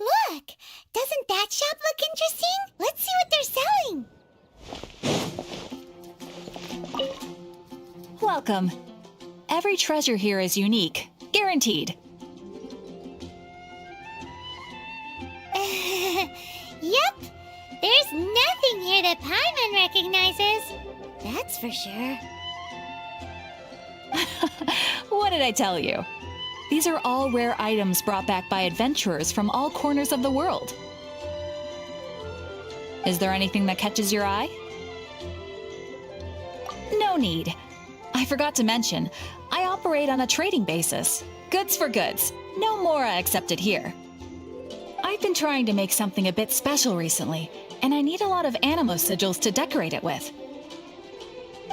Look! Doesn't that shop look interesting? Let's see what they're selling! Welcome. Every treasure here is unique. Guaranteed. Yep! There's nothing here that Paimon recognizes. That's for sure. What did I tell you? These are all rare items brought back by adventurers from all corners of the world. Is there anything that catches your eye? No need. I forgot to mention, I operate on a trading basis. Goods for goods. No Mora accepted here. I've been trying to make something a bit special recently, and I need a lot of animo sigils to decorate it with.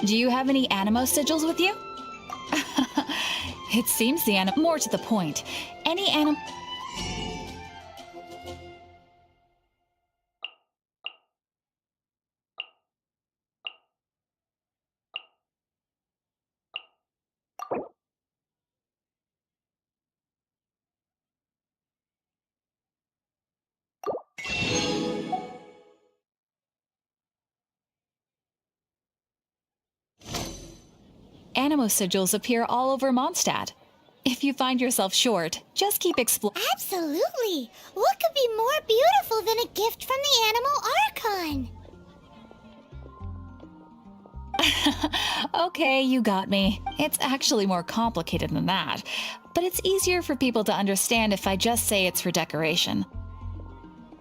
Do you have any animo sigils with you? It seems more to the point. Any animo sigils appear all over Mondstadt. If you find yourself short, just keep exploring. Absolutely! What could be more beautiful than a gift from the Animal Archon? Okay, you got me. It's actually more complicated than that, but it's easier for people to understand if I just say it's for decoration.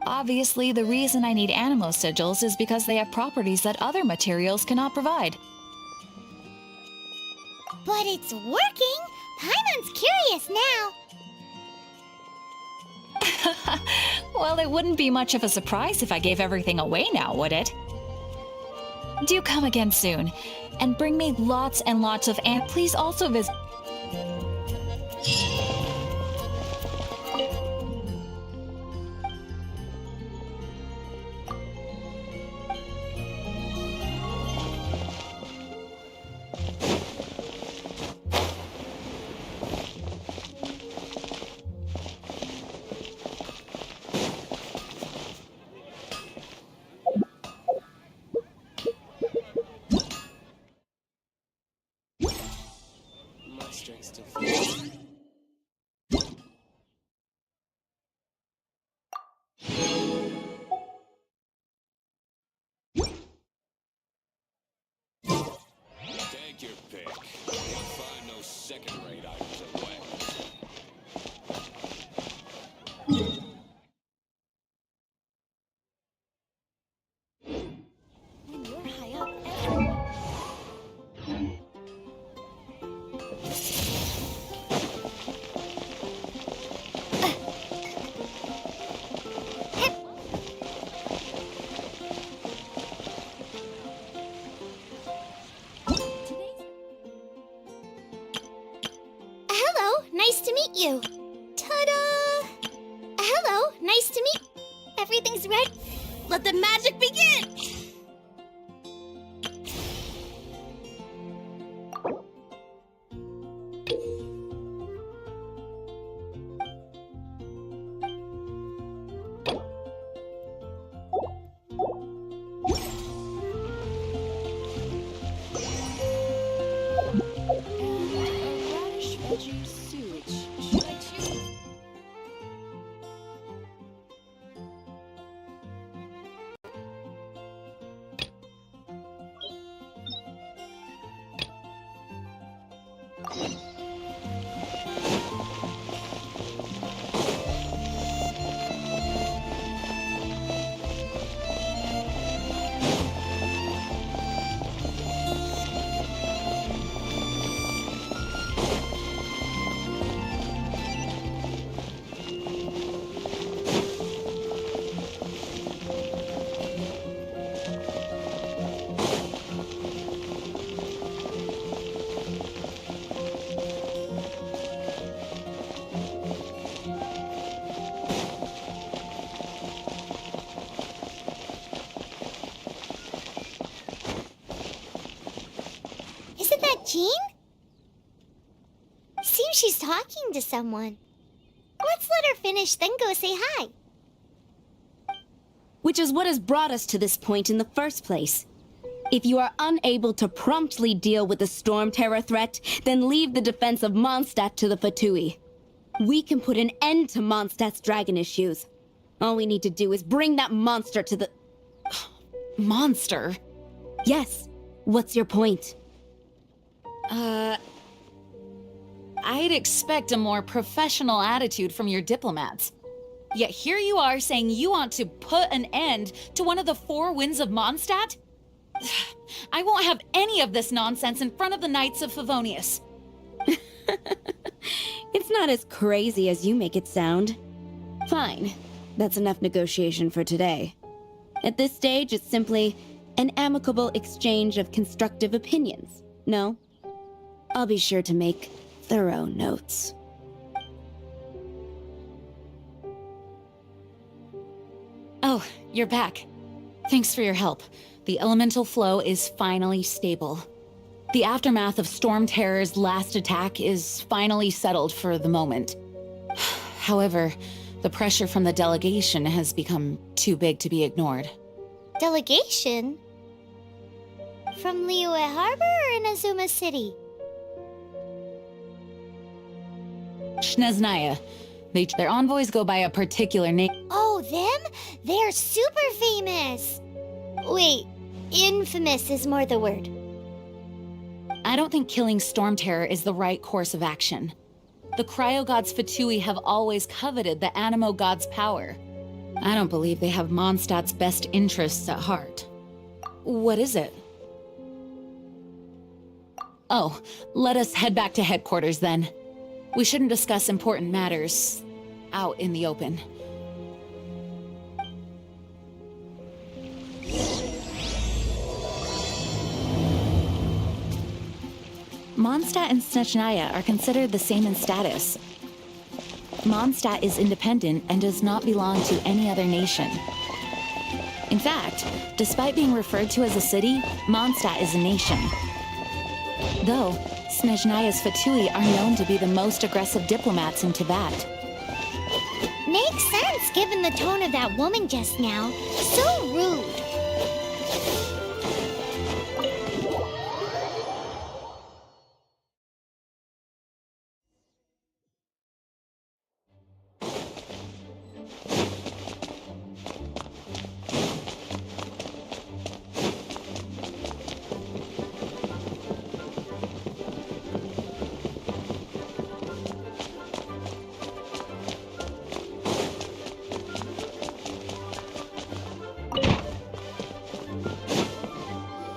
Obviously, the reason I need animo sigils is because they have properties that other materials cannot provide. But it's working! Paimon's curious now. Well, it wouldn't be much of a surprise if I gave everything away now, would it? Do come again soon, and bring me lots and lots of please also visit. Take your pick. You'll find no second-rate items at Wales. When you're high up, Hello, nice to meet you. Ta-da! Hello, nice to meet. Everything's ready. Let the magic begin! And a radish veggie soup. Should I Jean? Seems she's talking to someone. Let's let her finish, then go say hi. Which is what has brought us to this point in the first place. If you are unable to promptly deal with the Storm Terror threat, then leave the defense of Mondstadt to the Fatui. We can put an end to Mondstadt's dragon issues. All we need to do is bring that monster to the... Monster? Yes. What's your point? I'd expect a more professional attitude from your diplomats. Yet here you are saying you want to put an end to one of the four winds of Mondstadt? I won't have any of this nonsense in front of the Knights of Favonius. It's not as crazy as you make it sound. Fine. That's enough negotiation for today. At this stage, it's simply an amicable exchange of constructive opinions. No? I'll be sure to make thorough notes. Oh, you're back. Thanks for your help. The elemental flow is finally stable. The aftermath of Storm Terror's last attack is finally settled for the moment. However, the pressure from the delegation has become too big to be ignored. Delegation? From Liyue Harbor or Inazuma City? Shneznaya. Their envoys go by a particular name. Oh, them? They're super famous! Wait, infamous is more the word. I don't think killing Storm Terror is the right course of action. The Cryo Gods Fatui have always coveted the Animo God's power. I don't believe they have Mondstadt's best interests at heart. What is it? Oh, let us head back to headquarters then. We shouldn't discuss important matters out in the open. Mondstadt and Snezhnaya are considered the same in status. Mondstadt is independent and does not belong to any other nation. In fact, despite being referred to as a city, Mondstadt is a nation. Though, Snezhnaya's Fatui are known to be the most aggressive diplomats in Tibet. Makes sense given the tone of that woman just now. So rude.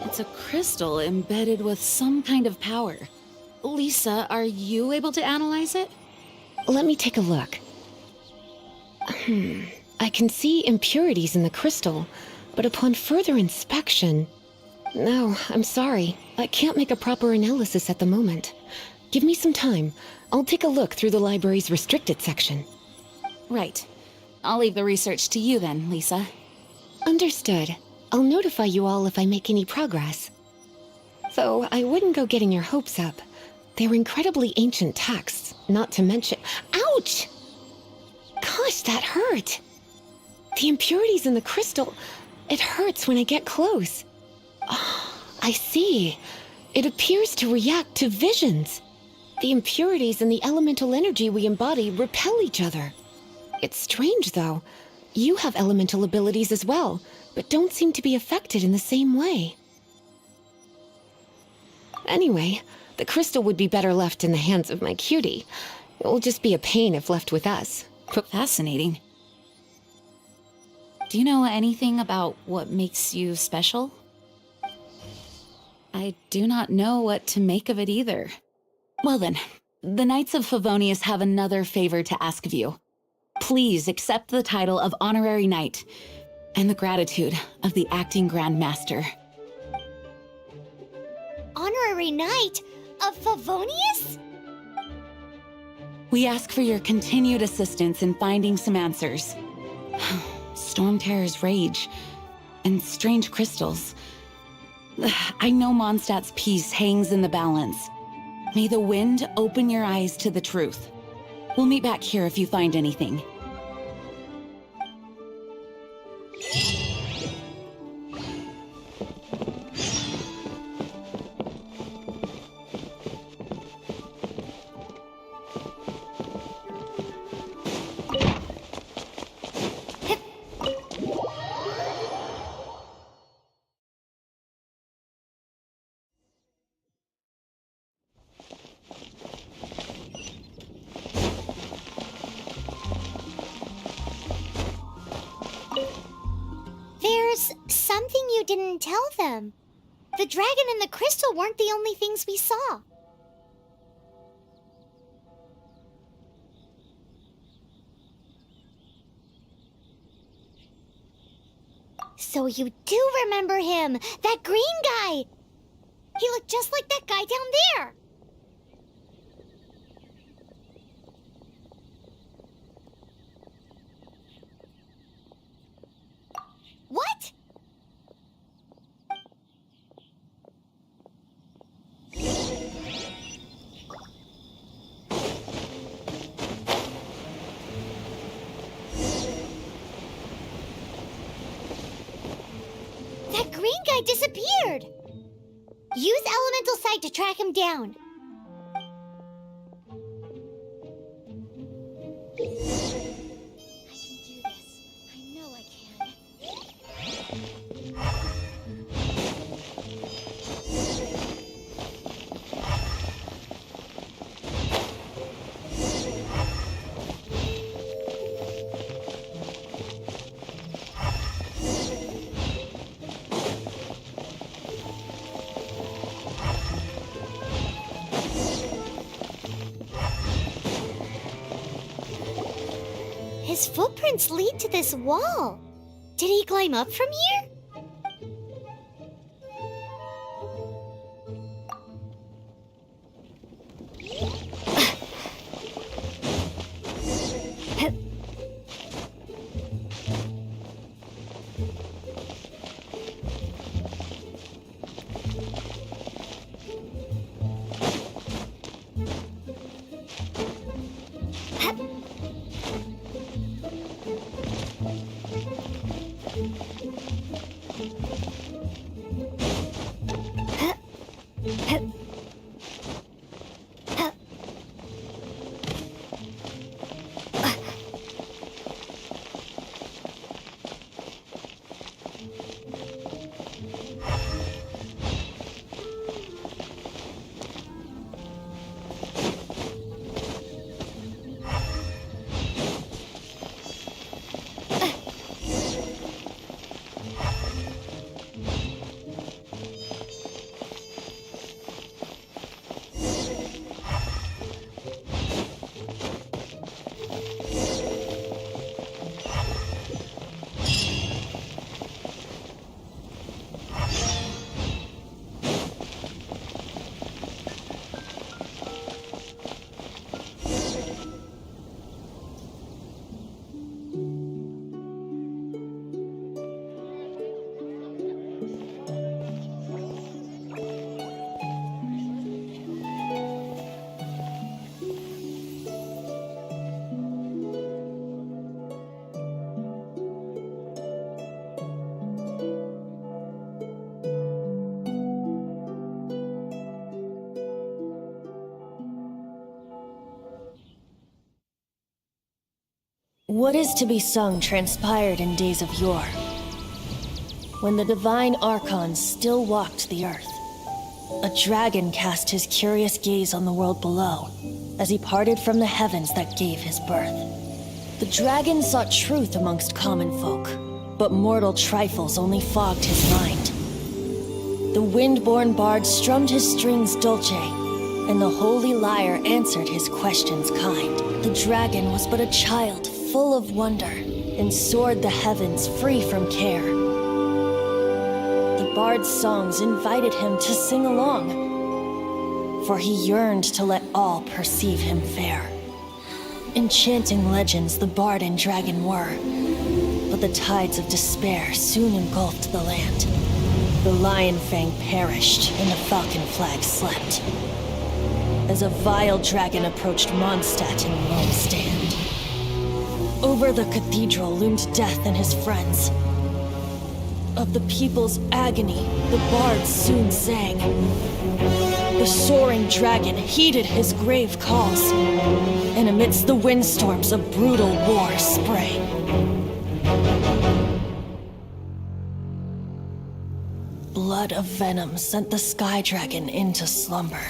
It's a crystal embedded with some kind of power. Lisa, are you able to analyze it? Let me take a look. I can see impurities in the crystal, but upon further inspection... No, I'm sorry. I can't make a proper analysis at the moment. Give me some time. I'll take a look through the library's restricted section. Right. I'll leave the research to you then, Lisa. Understood. I'll notify you all if I make any progress. Though I wouldn't go getting your hopes up. They're incredibly ancient texts, not to mention... Ouch! Gosh, that hurt! The impurities in the crystal... It hurts when I get close. Oh, I see. It appears to react to visions. The impurities and the elemental energy we embody repel each other. It's strange, though. You have elemental abilities as well, but don't seem to be affected in the same way. Anyway, the crystal would be better left in the hands of my cutie. It will just be a pain if left with us. Fascinating. Do you know anything about what makes you special? I do not know what to make of it either. Well then, the Knights of Favonius have another favor to ask of you. Please accept the title of Honorary Knight and the gratitude of the Acting Grand Master. Honorary Knight of Favonius? We ask for your continued assistance in finding some answers. Storm Terror's rage and strange crystals. I know Mondstadt's peace hangs in the balance. May the wind open your eyes to the truth. We'll meet back here if you find anything. There's something you didn't tell them. The dragon and the crystal weren't the only things we saw. So you do remember him, that green guy. He looked just like that guy down there. What? That green guy disappeared. Use elemental sight to track him down. His footprints lead to this wall. Did he climb up from here? What is to be sung transpired in days of yore, when the divine archons still walked the earth. A dragon cast his curious gaze on the world below, as he parted from the heavens that gave his birth. The dragon sought truth amongst common folk, but mortal trifles only fogged his mind. The wind-born bard strummed his strings dulce, and the holy lyre answered his questions kind. The dragon was but a child, full of wonder, and soared the heavens free from care. The bard's songs invited him to sing along, for he yearned to let all perceive him fair. Enchanting legends the bard and dragon were, but the tides of despair soon engulfed the land. The Lion Fang perished, and the Falcon Flag slept. As a vile dragon approached Mondstadt in lone stand. Over the cathedral loomed Death and his friends. Of the people's agony, the bards soon sang. The soaring dragon heeded his grave calls, and amidst the windstorms a brutal war sprang. Blood of venom sent the sky dragon into slumber,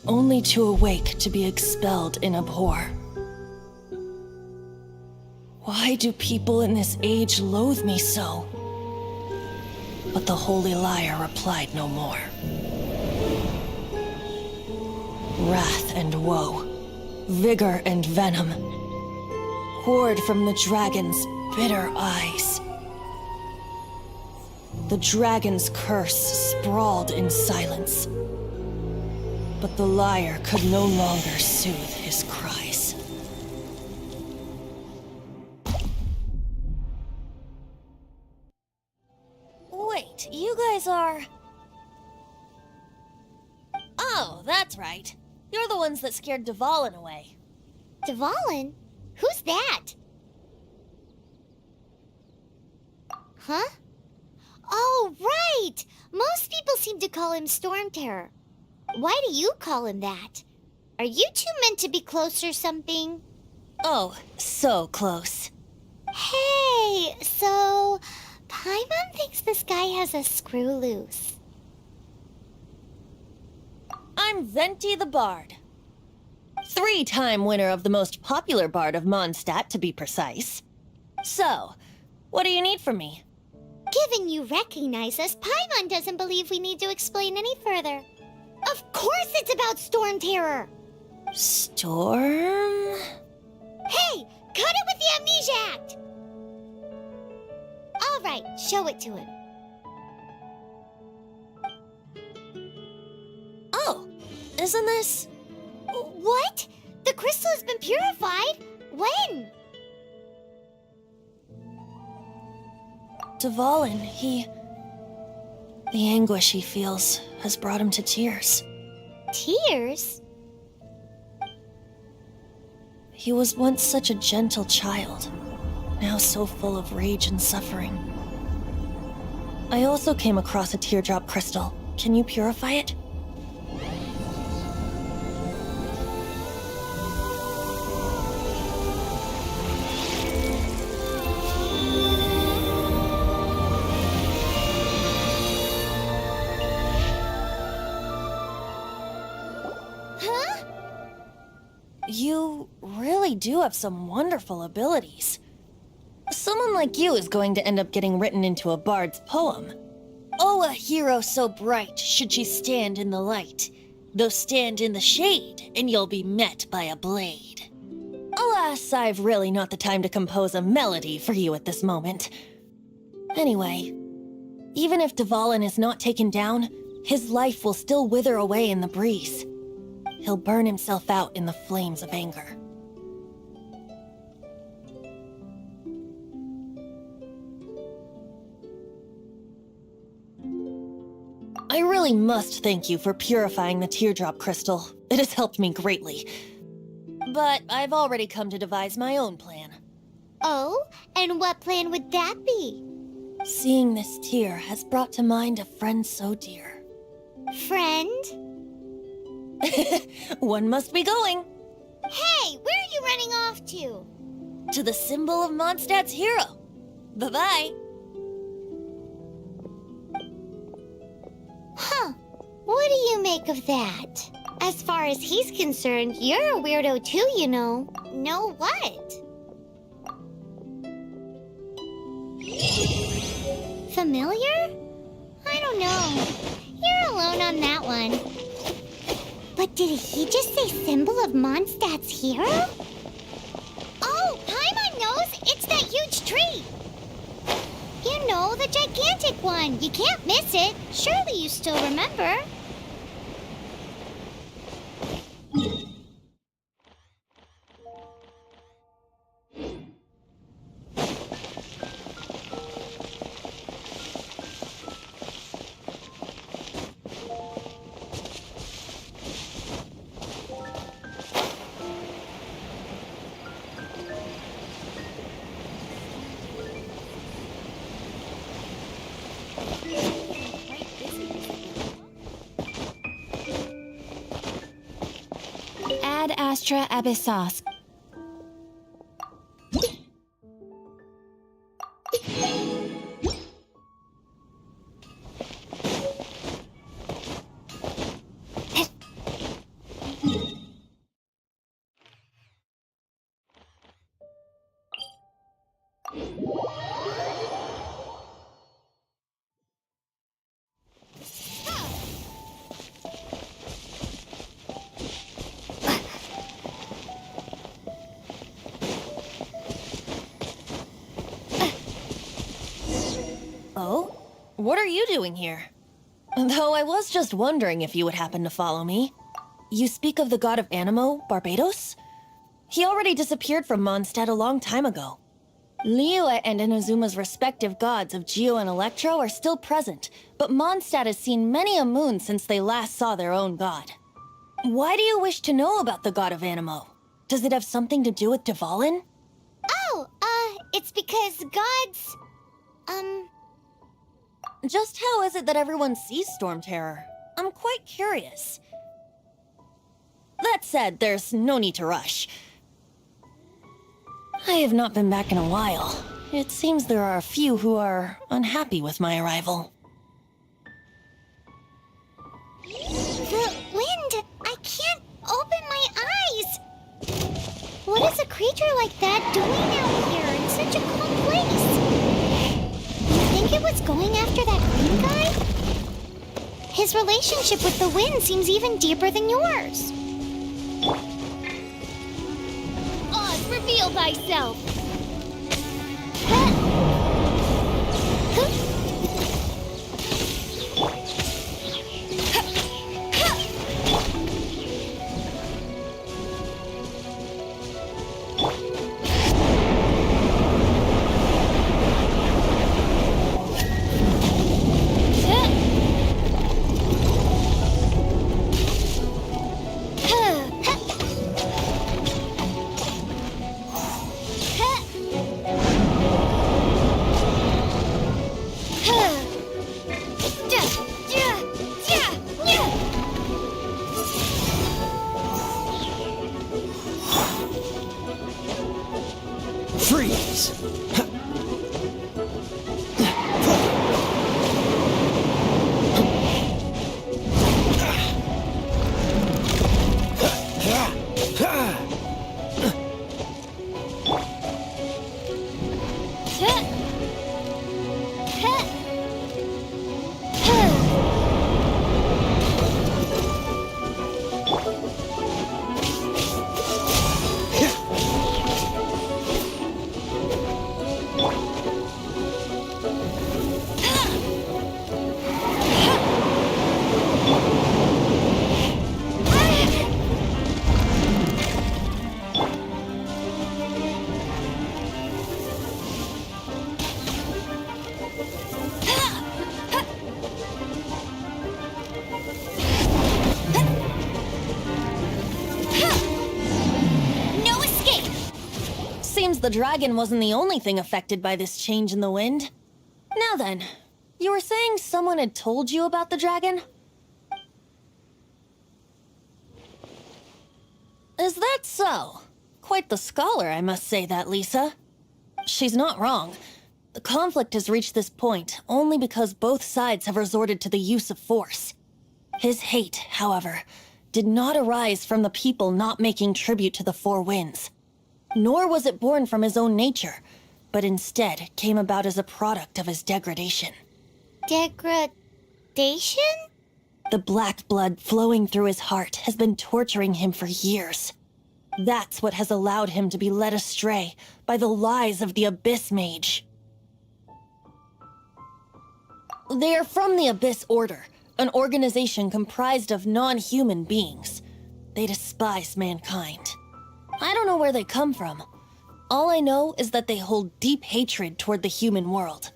only to awake to be expelled in abhor. Why do people in this age loathe me so? But the holy liar replied no more. Wrath and woe, vigor and venom, poured from the dragon's bitter eyes. The dragon's curse sprawled in silence, but the liar could no longer soothe his cries. Wait, you guys are... Oh, that's right. You're the ones that scared Dvalin away. Dvalin? Who's that? Huh? Oh, right! Most people seem to call him Storm Terror. Why do you call him that? Are you two meant to be close or something? Oh, so close. Hey, so... Paimon thinks this guy has a screw loose. I'm Venti the Bard. 3-time winner of the most popular bard of Mondstadt, to be precise. So, what do you need from me? Given you recognize us, Paimon doesn't believe we need to explain any further. Of course it's about Storm Terror! Storm? Hey, cut it with the Amnesia Act! All right, show it to him. Oh, isn't this... What? The crystal has been purified? When? Dvalin, the anguish he feels has brought him to tears. Tears? He was once such a gentle child, now so full of rage and suffering. I also came across a teardrop crystal. Can you purify it? Huh? You really do have some wonderful abilities. Someone like you is going to end up getting written into a bard's poem. Oh, a hero so bright should she stand in the light, though stand in the shade, and you'll be met by a blade. Alas, I've really not the time to compose a melody for you at this moment. Anyway, even if Dvalin is not taken down, his life will still wither away in the breeze. He'll burn himself out in the flames of anger. I really must thank you for purifying the teardrop crystal. It has helped me greatly. But I've already come to devise my own plan. Oh, and what plan would that be? Seeing this tear has brought to mind a friend so dear. Friend? One must be going. Hey, where are you running off to? To the symbol of Mondstadt's hero. Bye-bye. Huh. What do you make of that? As far as he's concerned, you're a weirdo too, you know. Know what? Familiar? I don't know. You're alone on that one. But did he just say symbol of Mondstadt's hero? Oh, Paimon knows! It's that huge tree! You know, the gigantic one. You can't miss it. Surely you still remember. Ad Astra Abyssos. Oh? What are you doing here? Though I was just wondering if you would happen to follow me. You speak of the god of Animo, Barbados? He already disappeared from Mondstadt a long time ago. Liyue and Inazuma's respective gods of Geo and Electro are still present, but Mondstadt has seen many a moon since they last saw their own god. Why do you wish to know about the god of Animo? Does it have something to do with Dvalin? Oh, it's because gods... Just how is it that everyone sees Storm Terror? I'm quite curious. That said, there's no need to rush. I have not been back in a while. It seems there are a few who are unhappy with my arrival. The wind! I can't open my eyes! What is a creature like that doing out here in such a calm place? You think it was going after that green guy? His relationship with the wind seems even deeper than yours. Oz, reveal thyself! Freeze! Seems the dragon wasn't the only thing affected by this change in the wind. Now then, you were saying someone had told you about the dragon? Is that so? Quite the scholar, I must say that, Lisa. She's not wrong. The conflict has reached this point only because both sides have resorted to the use of force. His hate, however, did not arise from the people not making tribute to the Four Winds. Nor was it born from his own nature, but instead came about as a product of his degradation. Degradation? The black blood flowing through his heart has been torturing him for years. That's what has allowed him to be led astray by the lies of the Abyss Mage. They are from the Abyss Order, an organization comprised of non-human beings. They despise mankind. I don't know where they come from. All I know is that they hold deep hatred toward the human world.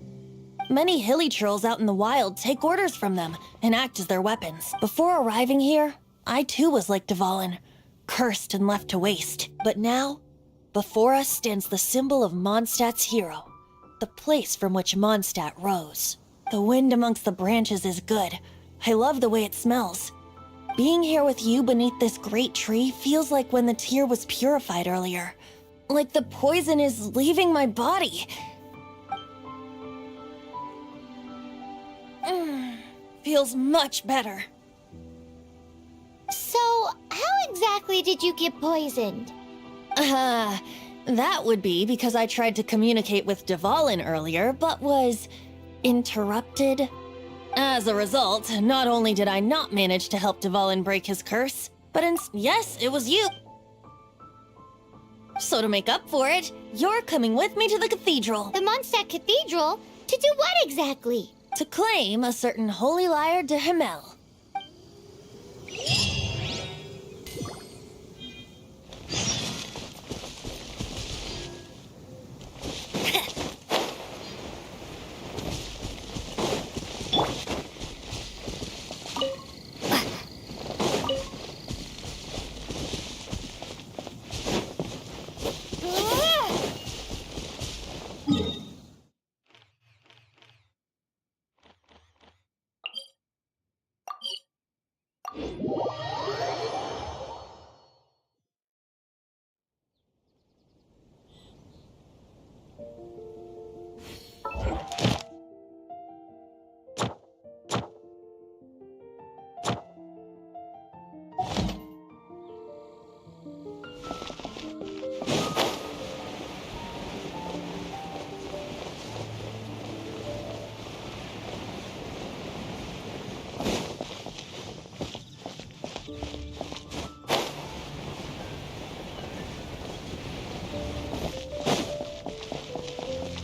Many hilly trolls out in the wild take orders from them and act as their weapons. Before arriving here, I too was like Dvalin, cursed and left to waste. But now, before us stands the symbol of Mondstadt's hero, the place from which Mondstadt rose. The wind amongst the branches is good. I love the way it smells. Being here with you beneath this great tree feels like when the tear was purified earlier. Like the poison is leaving my body. Feels much better. So, how exactly did you get poisoned? That would be because I tried to communicate with Dvalin earlier, but was interrupted. As a result, not only did I not manage to help Dvalin break his curse, but yes, it was you. So to make up for it, you're coming with me to the cathedral. The Mondstadt Cathedral? To do what exactly? To claim a certain holy lyre de Himmel.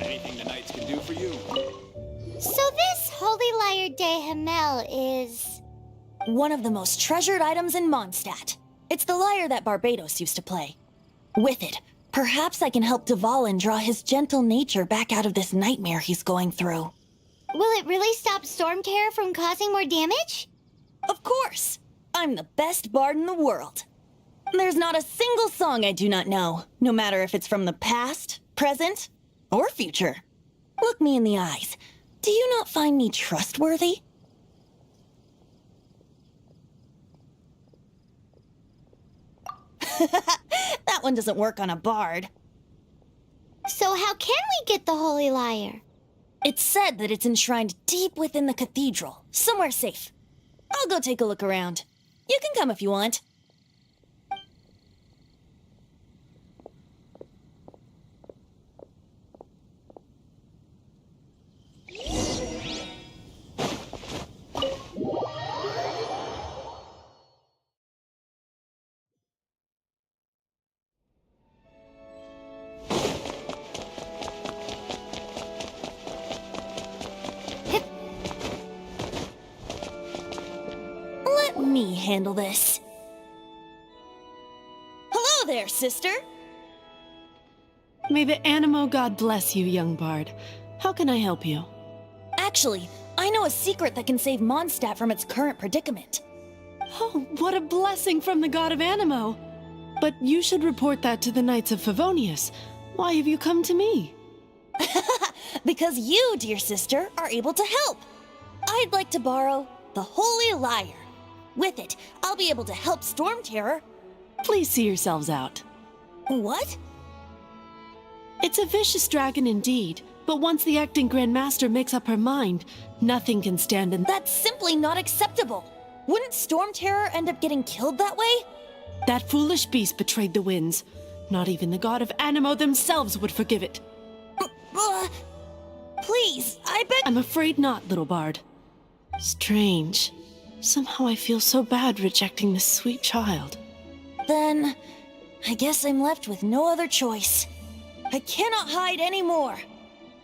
Anything the knights can do for you? So this holy lyre de Himmel is... One of the most treasured items in Mondstadt. It's the lyre that Barbados used to play. With it, perhaps I can help Dvalin draw his gentle nature back out of this nightmare he's going through. Will it really stop Storm Terror from causing more damage? Of course! I'm the best bard in the world. There's not a single song I do not know, no matter if it's from the past, present, or future. Look me in the eyes. Do you not find me trustworthy? That one doesn't work on a bard. So how can we get the holy lyre? It's said that it's enshrined deep within the cathedral, somewhere safe. I'll go take a look around. You can come if you want. Let me handle this. Hello there, sister. May the Animo God bless you, young bard. How can I help you? Actually, I know a secret that can save Mondstadt from its current predicament. Oh, what a blessing from the God of Animo! But you should report that to the Knights of Favonius. Why have you come to me? Because you, dear sister, are able to help. I'd like to borrow the Holy Lyre. With it, I'll be able to help Storm Terror. Please see yourselves out. What? It's a vicious dragon indeed, but once the acting Grand Master makes up her mind, nothing can stand in That's simply not acceptable. Wouldn't Storm Terror end up getting killed that way? That foolish beast betrayed the winds. Not even the God of Animo themselves would forgive it. Please, I beg— I'm afraid not, little bard. Strange. Somehow I feel so bad rejecting this sweet child. Then, I guess I'm left with no other choice. I cannot hide anymore.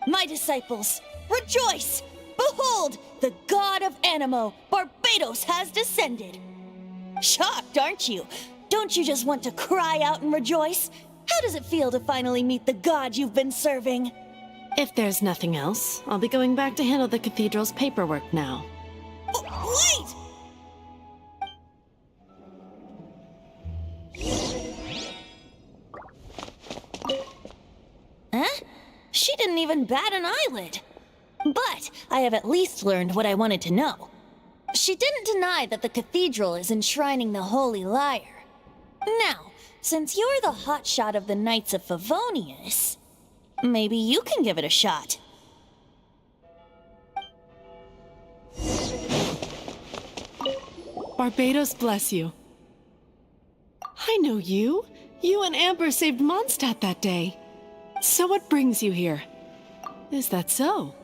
My disciples, rejoice! Behold, the God of Animo, Barbados, has descended. Shocked, aren't you? Don't you just want to cry out and rejoice? How does it feel to finally meet the God you've been serving? If there's nothing else, I'll be going back to handle the cathedral's paperwork now. Wait! Huh? She didn't even bat an eyelid. But I have at least learned what I wanted to know. She didn't deny that the cathedral is enshrining the Holy Lyre. Now, since you're the hotshot of the Knights of Favonius, maybe you can give it a shot. Barbados bless you. I know you. You and Amber saved Mondstadt that day. So what brings you here? Is that so?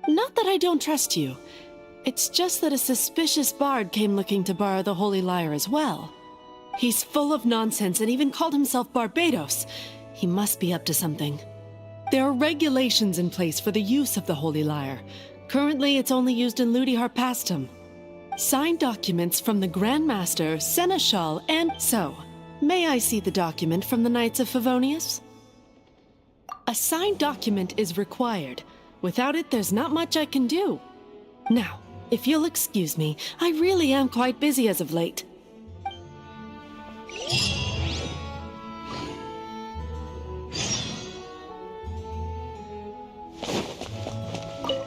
Not that I don't trust you. It's just that a suspicious bard came looking to borrow the Holy Lyre as well. He's full of nonsense and even called himself Barbados. He must be up to something. There are regulations in place for the use of the Holy Lyre. Currently, it's only used in Ludi Harpastum. Signed documents from the Grand Master, Seneschal, and so. May I see the document from the Knights of Favonius? A signed document is required. Without it, there's not much I can do. Now, if you'll excuse me, I really am quite busy as of late.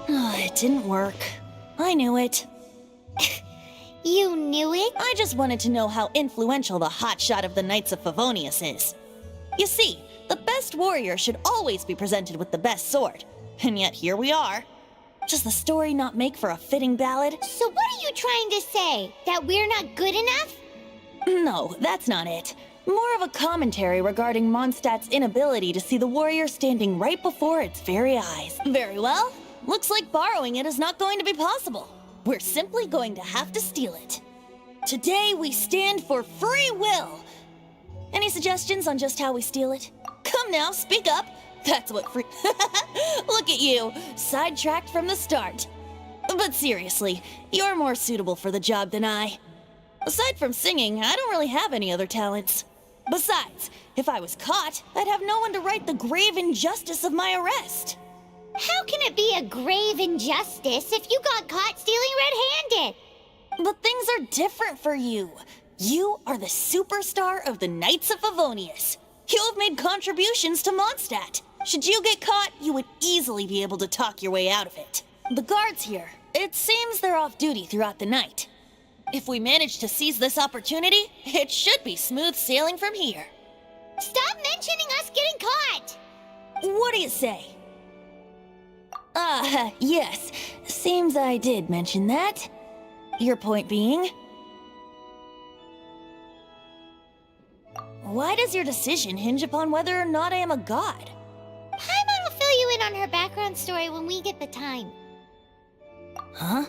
Oh, it didn't work. I knew it. You knew it? I just wanted to know how influential the hotshot of the Knights of Favonius is. You see, the best warrior should always be presented with the best sword. And yet here we are. Does the story not make for a fitting ballad? So what are you trying to say? That we're not good enough? No, that's not it. More of a commentary regarding Mondstadt's inability to see the warrior standing right before its very eyes. Very well. Looks like borrowing it is not going to be possible. We're simply going to have to steal it. Today we stand for free will. Any suggestions on just how we steal it? Come now, speak up. That's what free... Look at you, sidetracked from the start. But seriously, you're more suitable for the job than I. Aside from singing, I don't really have any other talents. Besides, if I was caught, I'd have no one to right the grave injustice of my arrest. How can it be a grave injustice if you got caught stealing red-handed? But things are different for you. You are the superstar of the Knights of Favonius. You have made contributions to Mondstadt. Should you get caught, you would easily be able to talk your way out of it. The guards here, it seems they're off duty throughout the night. If we manage to seize this opportunity, it should be smooth sailing from here. Stop mentioning us getting caught! What do you say? Yes. Seems I did mention that. Your point being? Why does your decision hinge upon whether or not I am a god? Paimon will fill you in on her background story when we get the time. Huh?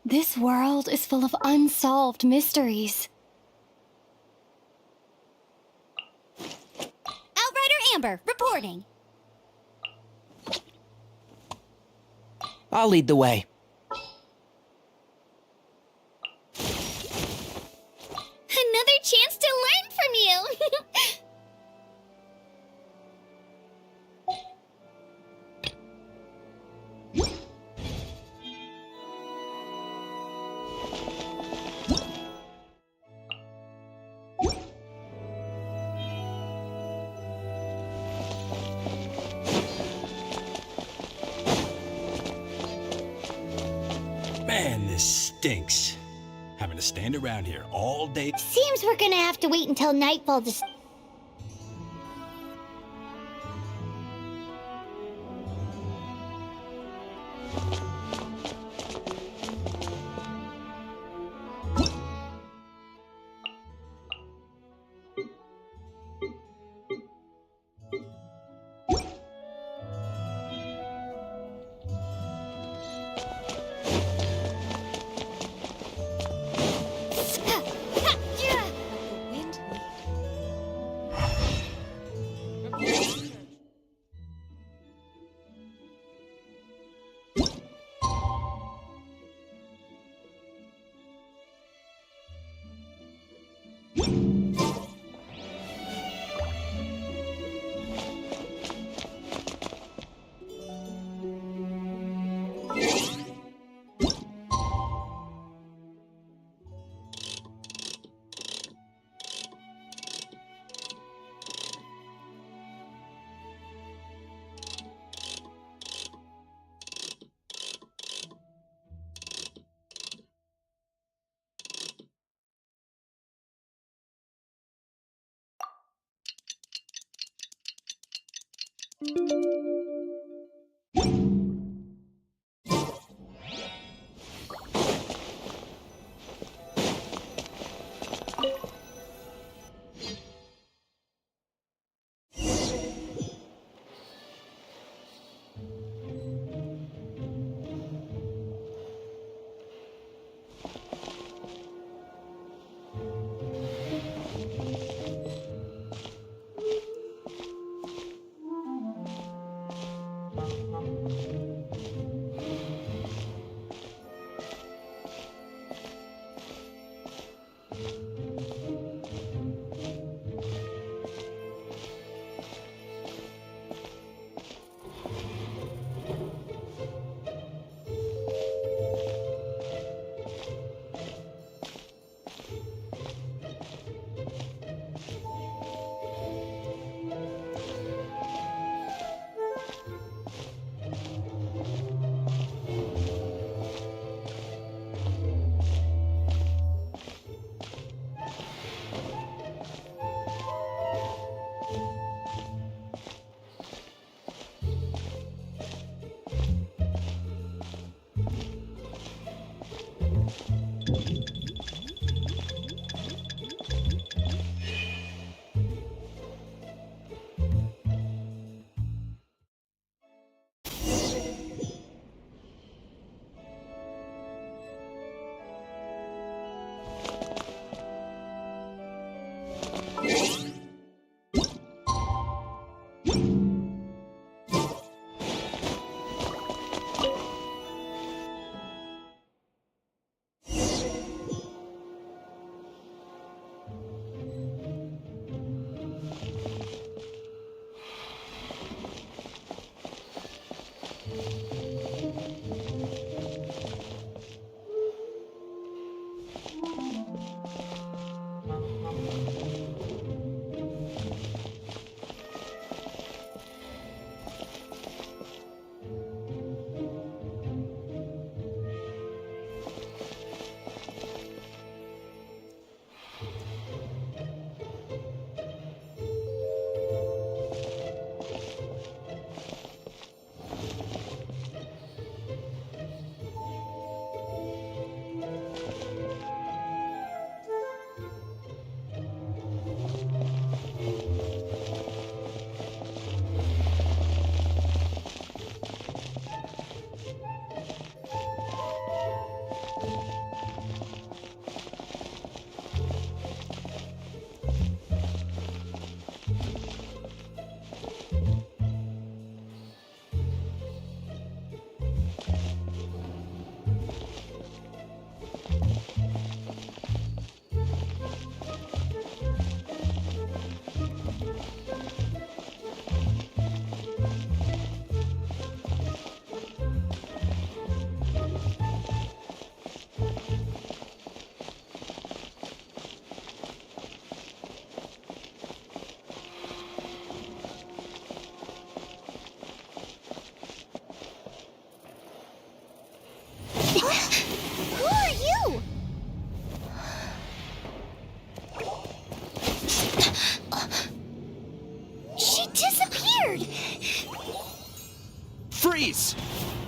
This world is full of unsolved mysteries. Outrider Amber, reporting. I'll lead the way. Another chance to learn from you! Man, this stinks. Having to stand around here all day. Seems we're gonna have to wait until nightfall to...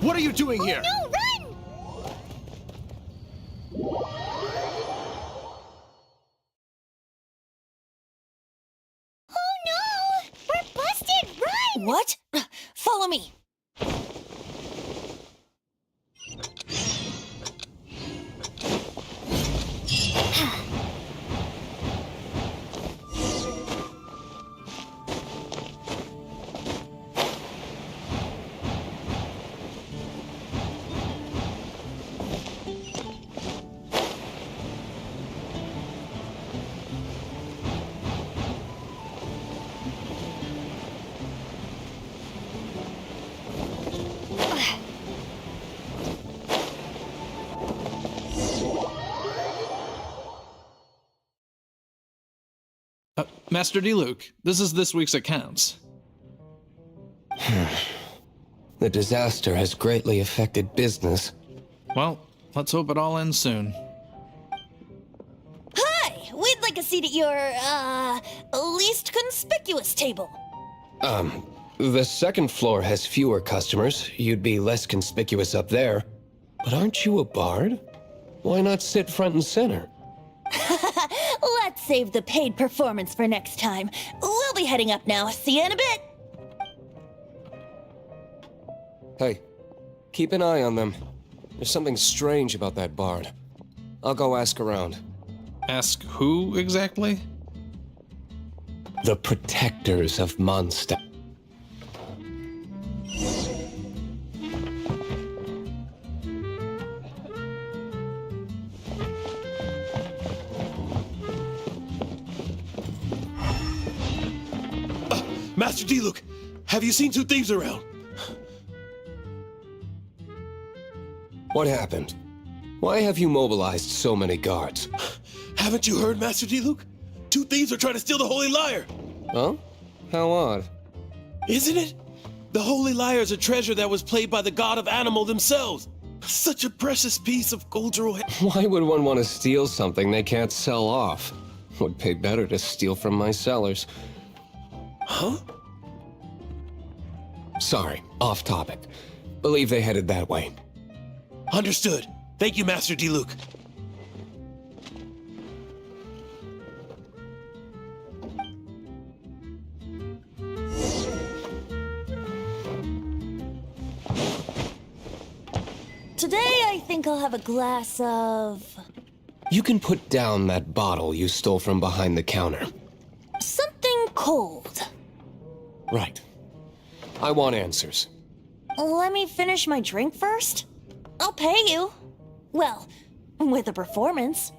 What are you doing here? No, run! Oh no! We're busted! Run! What? Follow me. Master D-Luke, this is this week's accounts. The disaster has greatly affected business. Well, let's hope it all ends soon. Hi! We'd like a seat at your, least conspicuous table. The second floor has fewer customers. You'd be less conspicuous up there. But aren't you a bard? Why not sit front and center? Let's save the paid performance for next time. We'll be heading up now. See you in a bit. Hey, keep an eye on them. There's something strange about that bard. I'll go ask around. Ask who exactly? The protectors of Mondstadt. Master D-Luke, have you seen two thieves around? What happened? Why have you mobilized so many guards? Haven't you heard, Master D-Luke? Two thieves are trying to steal the Holy Lyre. Huh? How odd. Isn't it? The Holy Lyre is a treasure that was played by the god of animal themselves. Such a precious piece of cultural... Why would one want to steal something they can't sell off? Would pay better to steal from my cellars. Huh? Sorry, off topic. Believe they headed that way. Understood. Thank you, Master D-Luke. Today, I think I'll have a glass of... You can put down that bottle you stole from behind the counter. something cold. Right. I want answers. Let me finish my drink first. I'll pay you. Well, with a performance.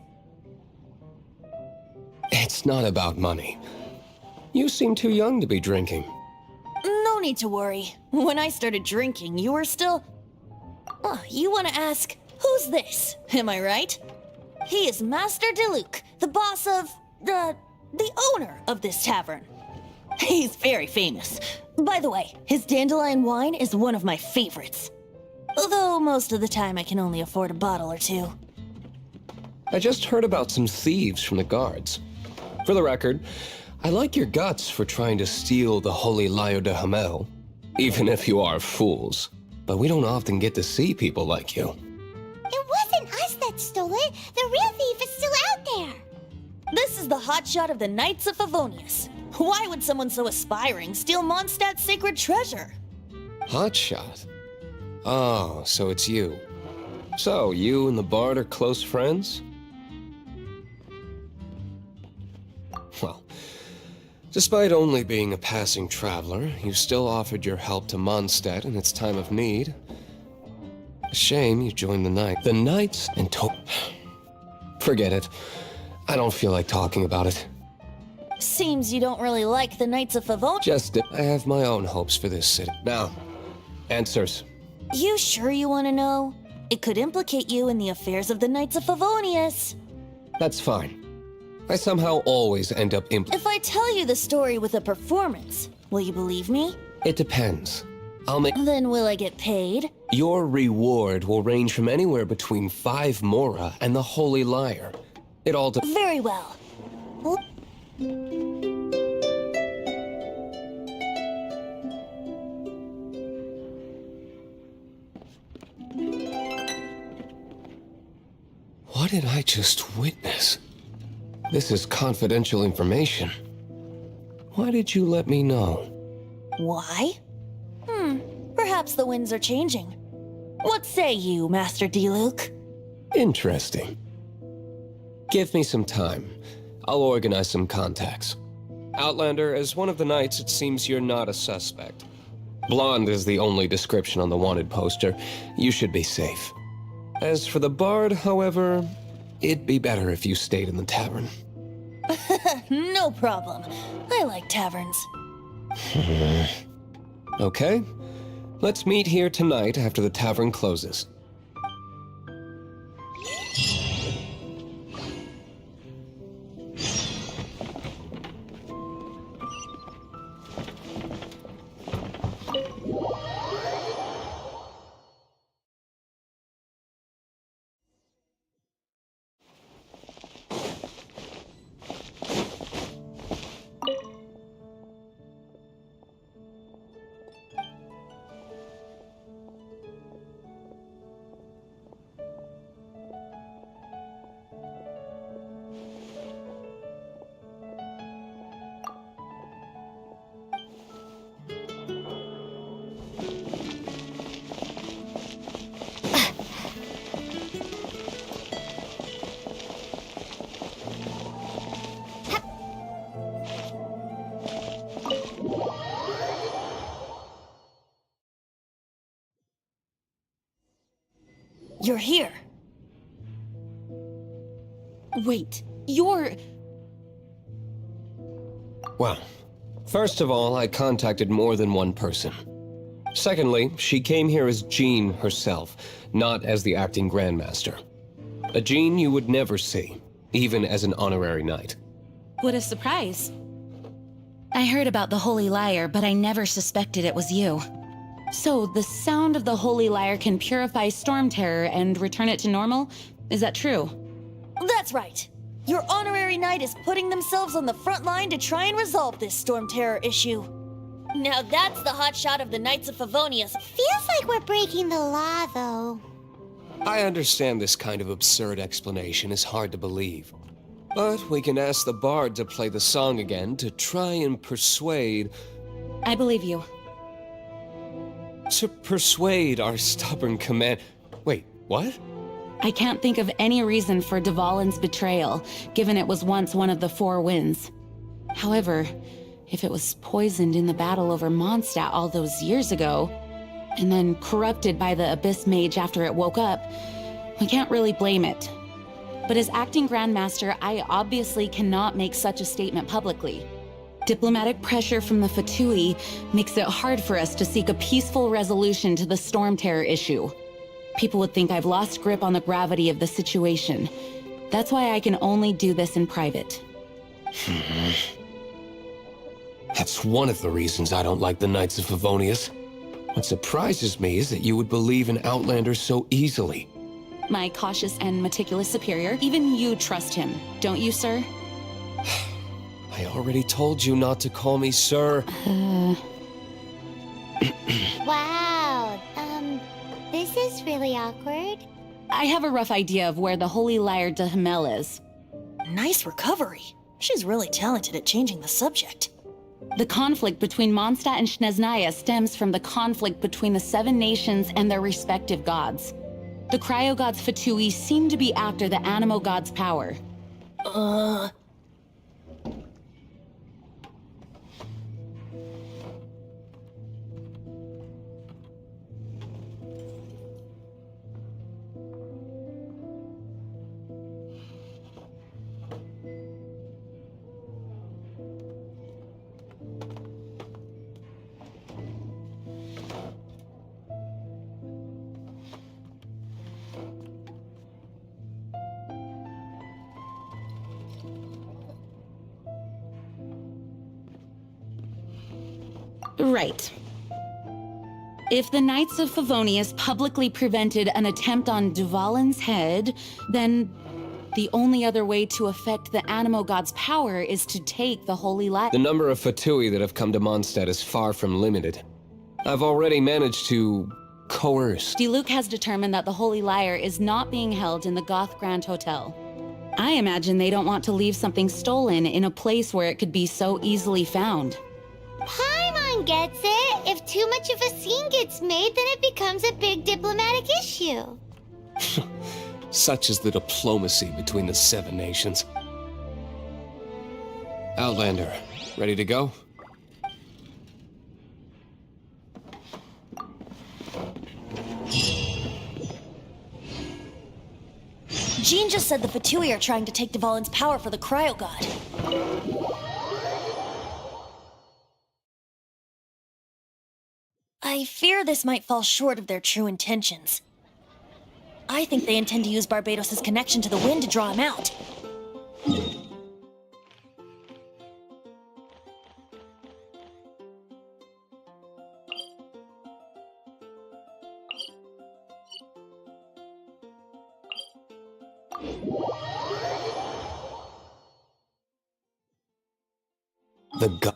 It's not about money. You seem too young to be drinking. No need to worry. When I started drinking, you were still... Oh, you want to ask, who's this? Am I right? He is Master D-Luke, the boss of... the owner of this tavern. He's very famous. By the way, his dandelion wine is one of my favorites. Although most of the time I can only afford a bottle or two. I just heard about some thieves from the guards. For the record, I like your guts for trying to steal the Holy Lyre de Hamel, even if you are fools. But we don't often get to see people like you. It wasn't us that stole it. The real thief is still out there. This is the hotshot of the Knights of Favonius. Why would someone so aspiring steal Mondstadt's sacred treasure? Hotshot? Oh, so it's you. So, you and the bard are close friends? Well, despite only being a passing traveler, you still offered your help to Mondstadt in its time of need. A shame you joined the Knights. The Knights and Forget it. I don't feel like talking about it. Seems you don't really like the Knights of Favonius. I have my own hopes for this city. Now, answers. You sure you want to know? It could implicate you in the affairs of the Knights of Favonius. That's fine. I somehow always end up If I tell you the story with a performance, will you believe me? It depends. Then will I get paid? Your reward will range from anywhere between 5 mora and the Holy Lyre. It all Very well. What did I just witness? This is confidential information. Why did you let me know? Why? Perhaps the winds are changing. What say you, Master Diluc? Interesting. Give me some time. I'll organize some contacts. Outlander, as one of the knights, it seems you're not a suspect. Blonde is the only description on the wanted poster. You should be safe. As for the bard, however, it'd be better if you stayed in the tavern. No problem. I like taverns. Okay. Let's meet here tonight after the tavern closes. You're here. Wait, you're... Well, first of all, I contacted more than one person. Secondly, she came here as Jean herself, not as the acting Grandmaster. A Jean you would never see, even as an honorary knight. What a surprise. I heard about the Holy Lyre, but I never suspected it was you. So, the sound of the Holy Lyre can purify Storm Terror and return it to normal? Is that true? That's right. Your honorary knight is putting themselves on the front line to try and resolve this Storm Terror issue. Now that's the hotshot of the Knights of Favonius. Feels like we're breaking the law, though. I understand this kind of absurd explanation is hard to believe. But we can ask the bard to play the song again to try and persuade... I believe you. To persuade our stubborn command... Wait, what? I can't think of any reason for Dvalin's betrayal, given it was once one of the Four Winds. However, if it was poisoned in the battle over Mondstadt all those years ago, and then corrupted by the Abyss Mage after it woke up, we can't really blame it. But as acting Grandmaster, I obviously cannot make such a statement publicly. Diplomatic pressure from the Fatui makes it hard for us to seek a peaceful resolution to the Storm Terror issue. People would think I've lost grip on the gravity of the situation. That's why I can only do this in private. That's one of the reasons I don't like the Knights of Favonius. What surprises me is that you would believe in Outlander so easily. My cautious and meticulous superior, even you trust him, don't you, sir? I already told you not to call me sir. Wow, this is really awkward. I have a rough idea of where the Holy Lyre de Himmel is. Nice recovery. She's really talented at changing the subject. The conflict between Mondstadt and Snezhnaya stems from the conflict between the Seven Nations and their respective gods. The cryo-gods Fatui seem to be after the Animo god's power. Right. If the Knights of Favonius publicly prevented an attempt on Dvalin's head, then the only other way to affect the Animo god's power is to take the Holy Lyre. The number of Fatui that have come to Mondstadt is far from limited. I've already managed to coerced. Diluc has determined that the Holy Lyre is not being held in the Goth Grand Hotel. I imagine they don't want to leave something stolen in a place where it could be so easily found. Paimon gets it. If too much of a scene gets made, then it becomes a big diplomatic issue. Such is the diplomacy between the Seven Nations. Outlander, ready to go? Jean just said the Fatui are trying to take Dvalin's power for the Cryo God. I fear this might fall short of their true intentions. I think they intend to use Barbados' connection to the wind to draw him out. The god.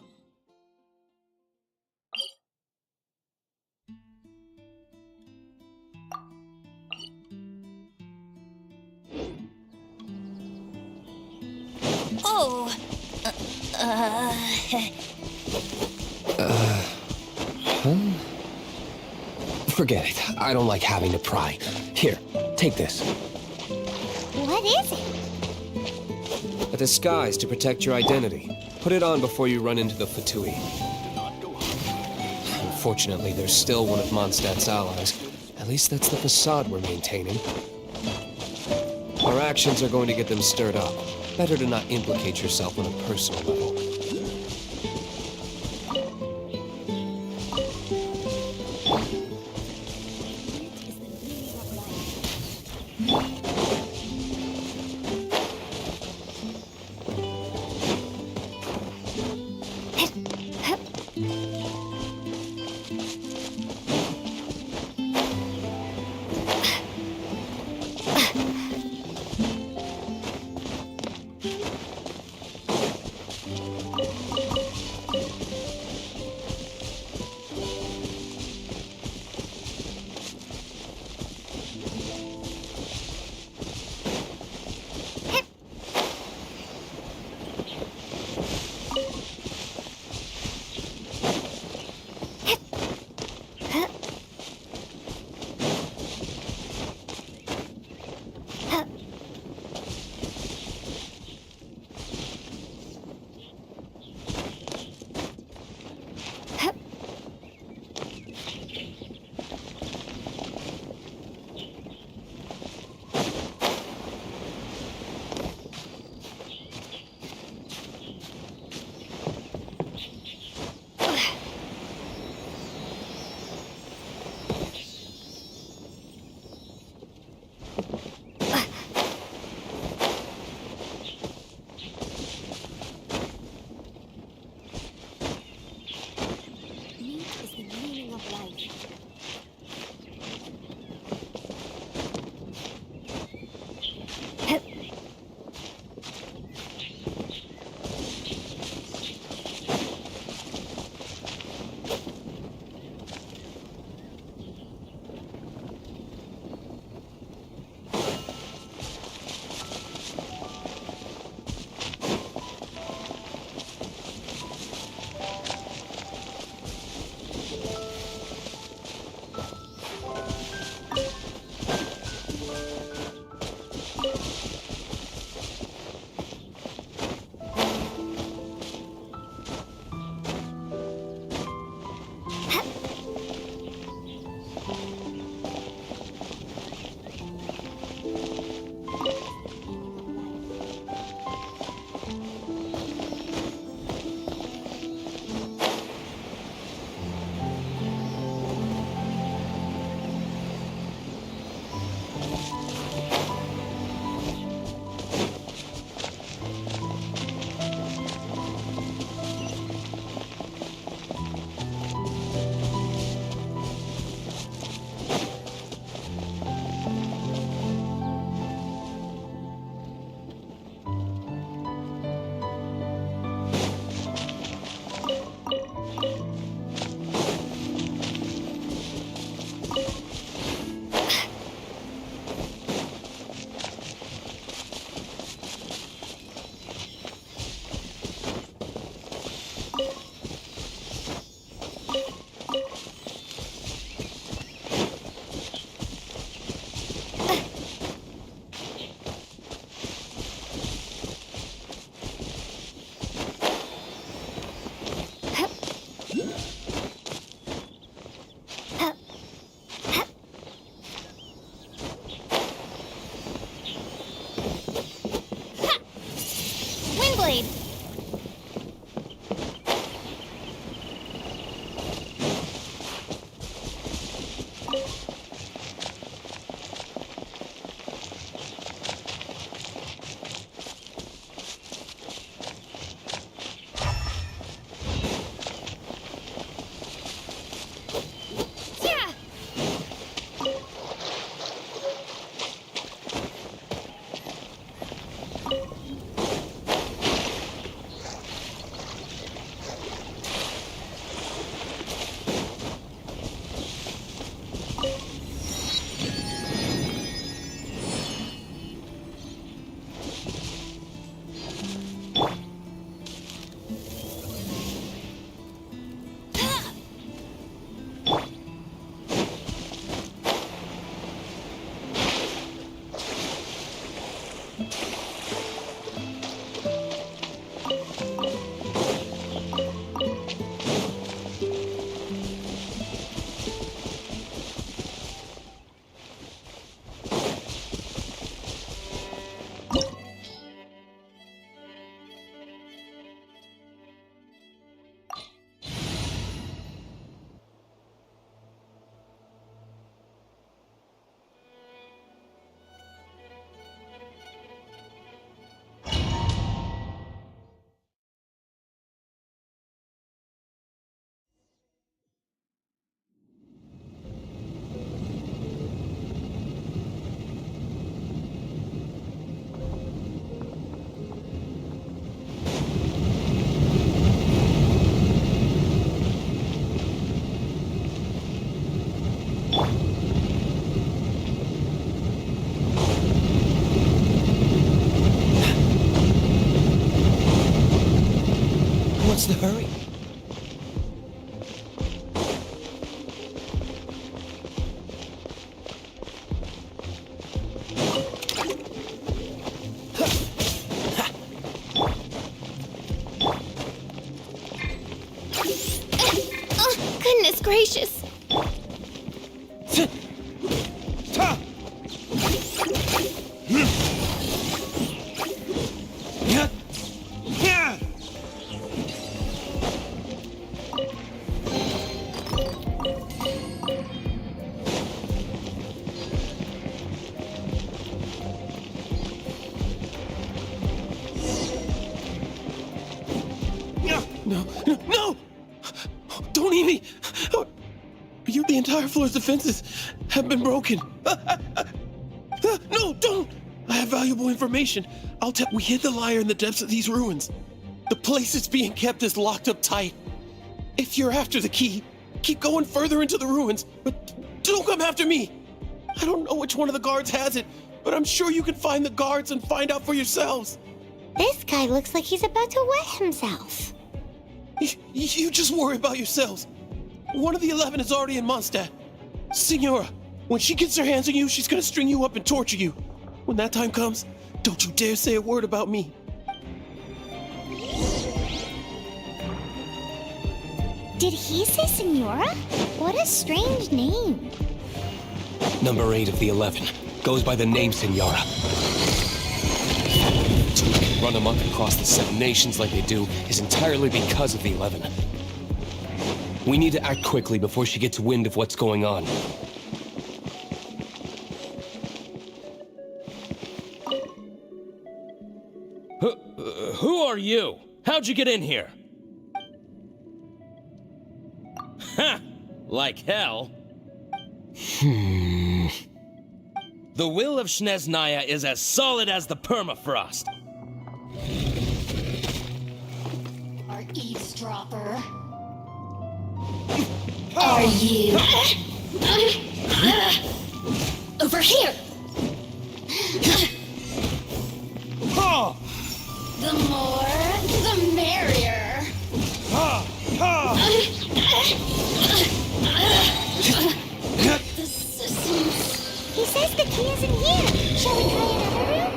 Oh. Forget it. I don't like having to pry. Here, take this. What is it? A disguise to protect your identity. Put it on before you run into the Fatui. Unfortunately, there's still one of Mondstadt's allies. At least that's the facade we're maintaining. Our actions are going to get them stirred up. Better to not implicate yourself on a personal level. What's the hurry? Oh, goodness gracious. No! Don't eat me! The entire floor's defenses have been broken. No, don't! I have valuable information. We hid the lyre in the depths of these ruins. The place it's being kept is locked up tight. If you're after the key, keep going further into the ruins, but don't come after me. I don't know which one of the guards has it, but I'm sure you can find the guards and find out for yourselves. This guy looks like he's about to wet himself. You just worry about yourselves. One of the 11 is already in Mondstadt. Signora, when she gets her hands on you, she's gonna string you up and torture you. When that time comes, don't you dare say a word about me. Did he say Senora? What a strange name. Number 8 of the 11 goes by the name Senora. So we can run amok across the 7 nations like they do is entirely because of the 11. We need to act quickly before she gets wind of what's going on. Who are you? How'd you get in here? Ha! Like hell. The will of Snezhnaya is as solid as the permafrost. Our eavesdropper. Are you? Over here! The more, the merrier. The systems. He says the key is in here. Shall we try another room?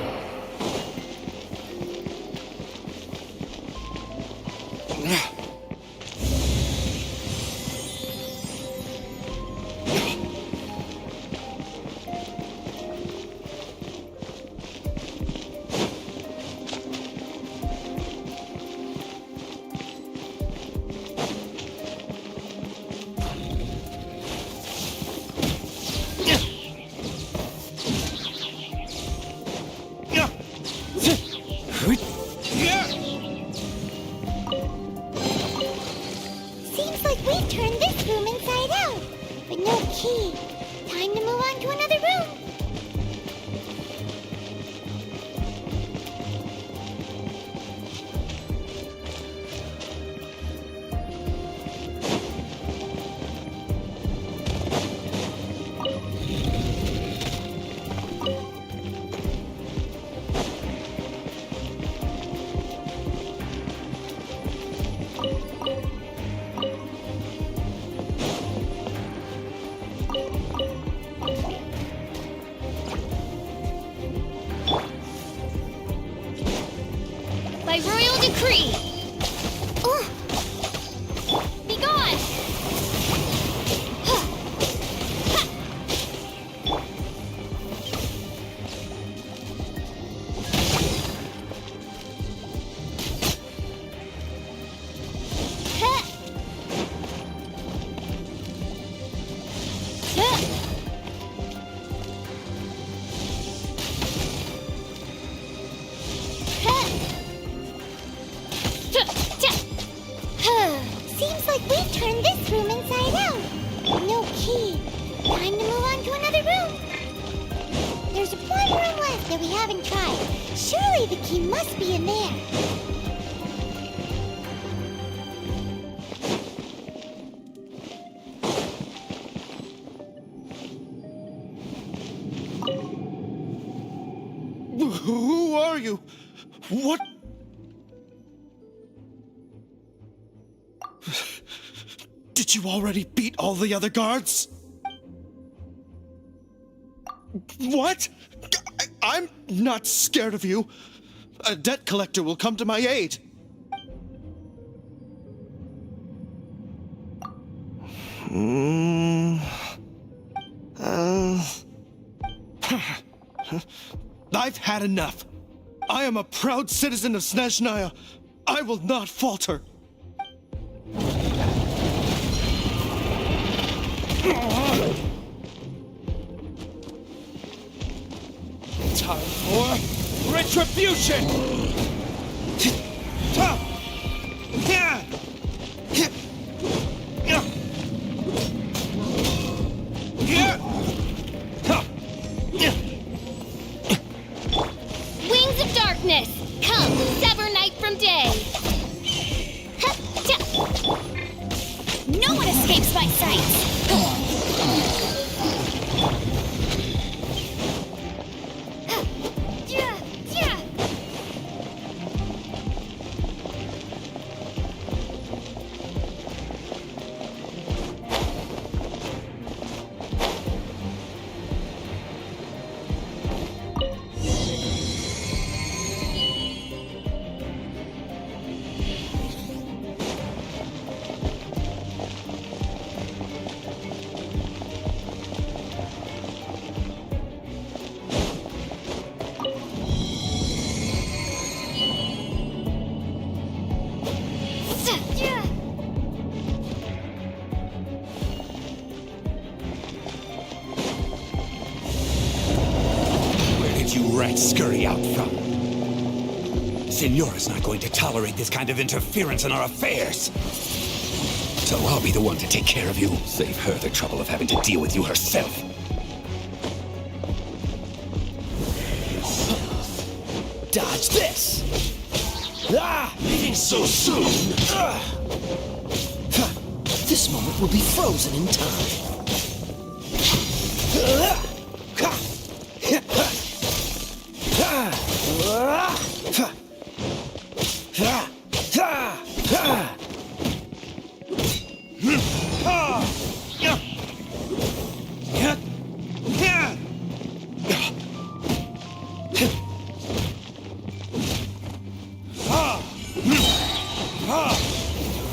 decree! Be gone! Seems like we've turned this room inside out. No key. Time to move on to another room. There's one room left that we haven't tried. Surely the key must be in there. Who are you? What? Did you already beat all the other guards? What? I'm not scared of you. A debt collector will come to my aid. I've had enough. I am a proud citizen of Snezhnaya. I will not falter. Time for retribution! Wings of darkness! Come, sever night from day! No one escapes my sight! Where did you rats scurry out from? Senora's not going to tolerate this kind of interference in our affairs. So I'll be the one to take care of you. Save her the trouble of having to deal with you herself. Dodge this! Ah! Leaving so soon! This moment will be frozen in time.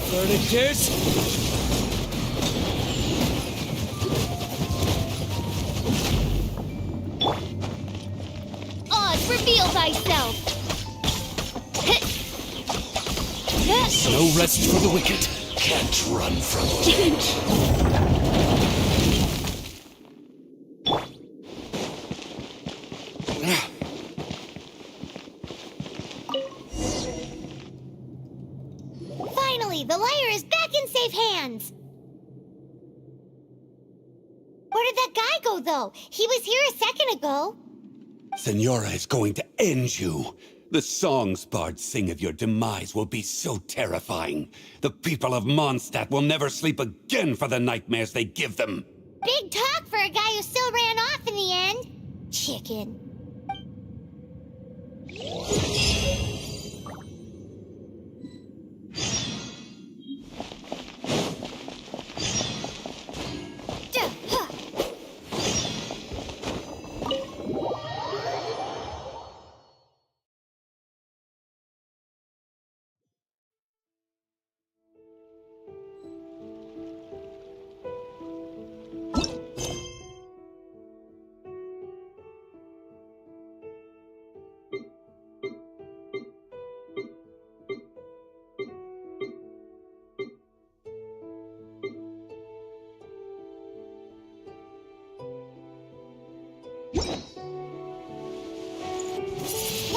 Verdict is... Oz, reveal thyself! No rest for the wicked. Can't run from it. Finally, the lyre is back in safe hands. Where did that guy go, though? He was here a second ago. Senora is going to end you. The songs bards sing of your demise will be so terrifying. The people of Mondstadt will never sleep again for the nightmares they give them. Big talk for a guy who still ran off in the end. Chicken.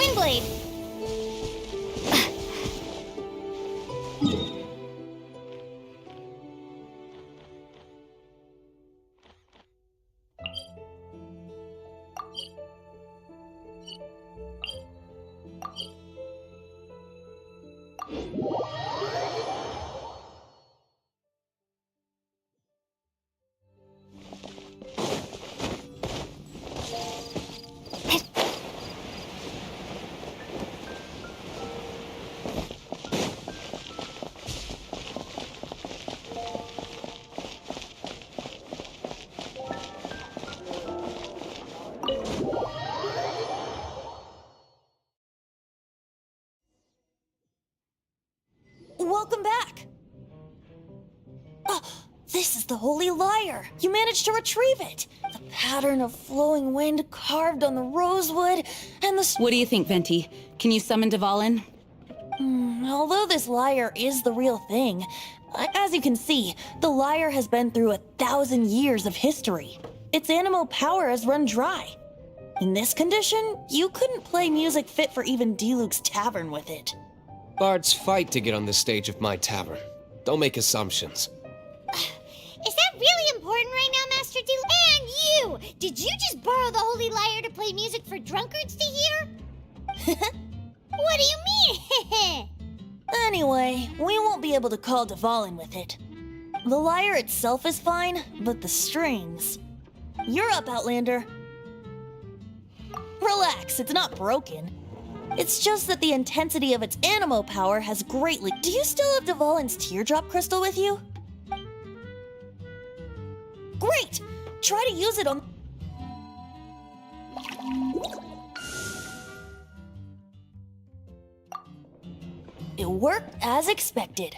Healing Blade! Welcome back! Oh, this is the Holy Lyre! You managed to retrieve it! The pattern of flowing wind carved on the rosewood, and the... What do you think, Venti? Can you summon Dvalin? Although this lyre is the real thing, as you can see, the lyre has been through 1,000 years of history. Its animo power has run dry. In this condition, you couldn't play music fit for even Diluc's tavern with it. Bards fight to get on the stage of my tavern. Don't make assumptions. Is that really important right now, Master Diluc? And you! Did you just borrow the Holy Lyre to play music for drunkards to hear? What do you mean? Anyway, we won't be able to call Dvalin with it. The lyre itself is fine, but the strings... You're up, Outlander. Relax, it's not broken. It's just that the intensity of its animo power has greatly... Do you still have Dvalin's teardrop crystal with you? Great! Try to use it on... It worked as expected.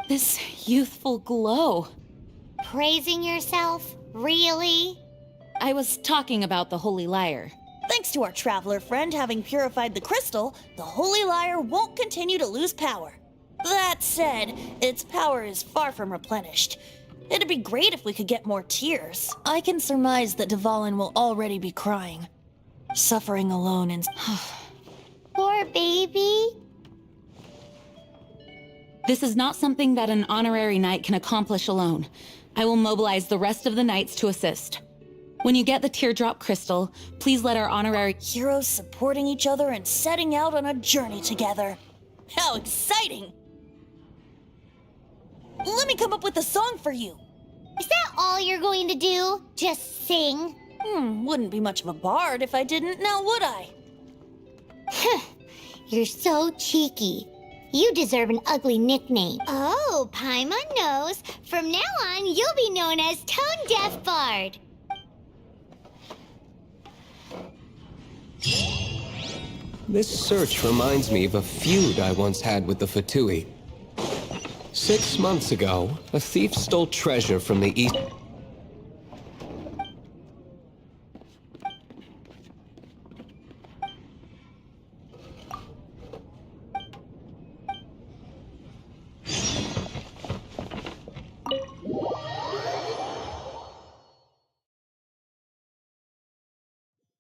This youthful glow. Praising yourself? Really? I was talking about the Holy Lyre. Thanks to our traveler friend having purified the crystal, the Holy Lyre won't continue to lose power. That said, its power is far from replenished. It'd be great if we could get more tears. I can surmise that Dvalin will already be crying. Suffering alone and... Poor baby. This is not something that an honorary knight can accomplish alone. I will mobilize the rest of the knights to assist. When you get the teardrop crystal, please let our honorary... Heroes supporting each other and setting out on a journey together. How exciting! Let me come up with a song for you. Is that all you're going to do? Just sing? Wouldn't be much of a bard if I didn't, now would I? You're so cheeky. You deserve an ugly nickname. Oh, Paimon knows. From now on, you'll be known as Tone Deaf Bard. This search reminds me of a feud I once had with the Fatui. 6 months ago, a thief stole treasure from the east...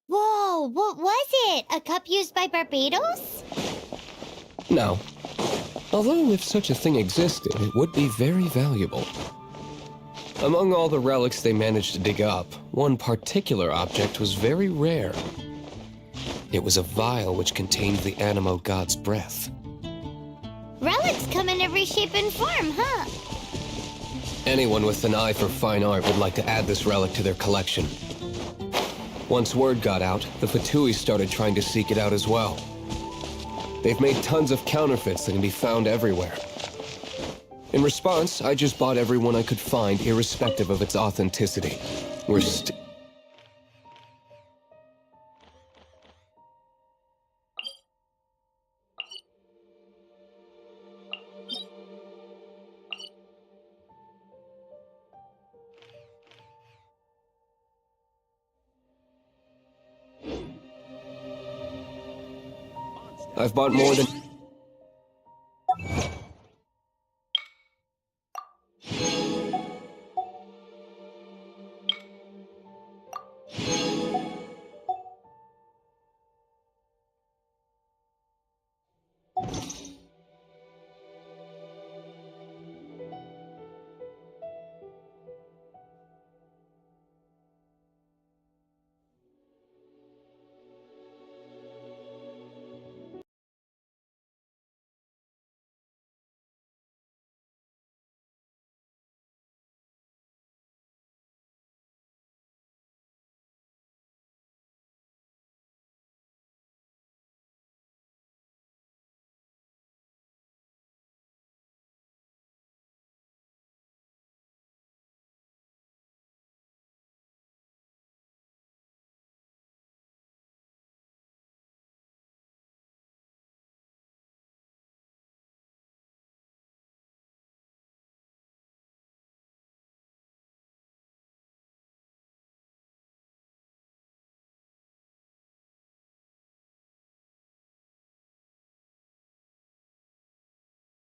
Whoa, what was it? A cup used by Barbados? No. Although if such a thing existed, it would be very valuable. Among all the relics they managed to dig up, one particular object was very rare. It was a vial which contained the Animo god's breath. Relics come in every shape and form, huh? Anyone with an eye for fine art would like to add this relic to their collection. Once word got out, the Fatui started trying to seek it out as well. They've made tons of counterfeits that can be found everywhere. In response, I just bought every one I could find, irrespective of its authenticity. We're I've bought more than...